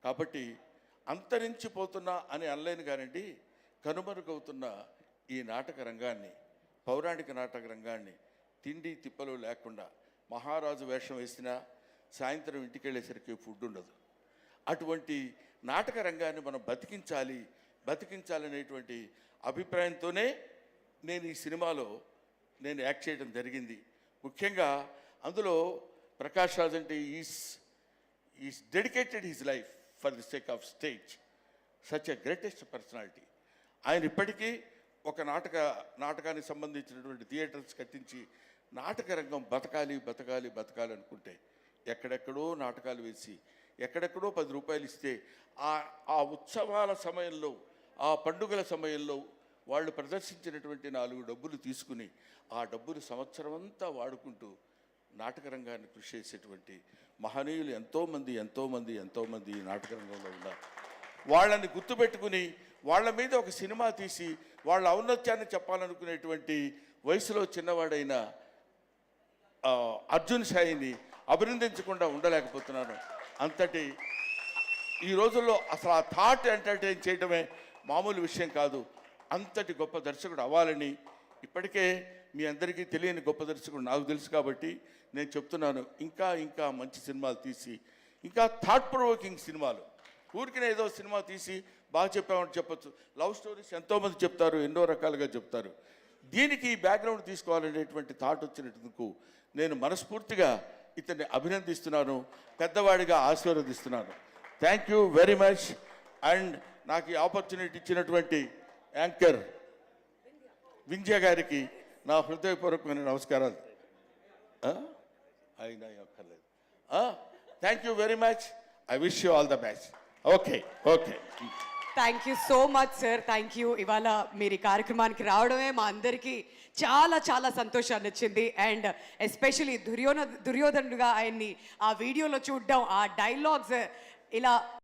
కాబట్టి అంతరించిపోతున్నా అని అనలేను కానండి, కనుమరుగవుతున్న ఈ నాటక రంగాన్ని, పౌరాణిక నాటక రంగాన్ని తిండి తిప్పలు లేకుండా మహారాజు వేషం వేసినా సాయంత్రం ఇంటికి వెళ్ళేసరికి ఫుడ్ ఉండదు. అటువంటి నాటక రంగాన్ని మనం బతికించాలనేటువంటి అభిప్రాయంతోనే నేను ఈ సినిమాలో యాక్ట్ చేయడం జరిగింది. ముఖ్యంగా అందులో ప్రకాష్ రాజ్ అంటే is dedicated his life for the sake of stage, such a greatest personality. ఆయన ఇప్పటికీ ఒక నాటకానికి సంబంధించినటువంటి థియేటర్స్ కట్టించి నాటక రంగం బతకాలి అనుకుంటే ఎక్కడెక్కడో నాటకాలు వేసి ఎక్కడెక్కడో 10 రూపాయలు ఇస్తే ఆ ఉత్సవాల సమయంలో, ఆ పండుగల సమయంలో వాళ్ళు ప్రదర్శించినటువంటి 4 డబ్బులు తీసుకుని ఆ డబ్బులు సంవత్సరం అంతా వాడుకుంటూ నాటక రంగాన్ని కృషి చేసేటువంటి మహనీయులు ఎంతోమంది ఈ నాటక రంగంలో ఉన్నారు. వాళ్ళని గుర్తుపెట్టుకుని వాళ్ళ మీద ఒక సినిమా తీసి వాళ్ళ ఔన్నత్యాన్ని చెప్పాలనుకునేటువంటి వయసులో చిన్నవాడైన అర్జున్ సాయిని అభినందించకుండా ఉండలేకపోతున్నాను. అంతటి ఈ రోజుల్లో అసలు ఆ థాట్ ఎంటర్టైన్ చేయడమే మామూలు విషయం కాదు. అంతటి గొప్ప దర్శకుడు అవ్వాలని, ఇప్పటికే మీ అందరికీ తెలియని గొప్ప దర్శకుడు నాకు తెలుసు కాబట్టి నేను చెప్తున్నాను, ఇంకా మంచి సినిమాలు తీసి, ఇంకా థాట్ ప్రొవోకింగ్ సినిమాలు, ఊరికినే ఏదో సినిమా తీసి బాగా చెప్పామని చెప్పచ్చు. లవ్ స్టోరీస్ ఎంతోమంది చెప్తారు, ఎన్నో రకాలుగా చెప్తారు. దీనికి బ్యాక్గ్రౌండ్ తీసుకోవాలనేటువంటి థాట్ వచ్చినందుకు నేను మనస్ఫూర్తిగా ఇతన్ని అభినందిస్తున్నాను, పెద్దవాడిగా ఆశీర్వదిస్తున్నాను. Thank you very much. And నాకు ఈ ఆపర్చునిటీ ఇచ్చినటువంటి యాంకర్ వింధ్య గారికి నా హృదయపూర్వకమైన నమస్కారాలు. అయినా అక్కర్లేదు. Thank you very much. I wish you all the best. Okay. Thank you so much sir. Thank you. ఇవాళ మీరు ఈ కార్యక్రమానికి రావడమే మా అందరికీ చాలా సంతోషాన్ని ఇచ్చింది. అండ్ ఎస్పెషలీ దుర్యోధనుడుగా ఆయన్ని ఆ వీడియోలో చూడడం, ఆ డైలాగ్స్ ఇలా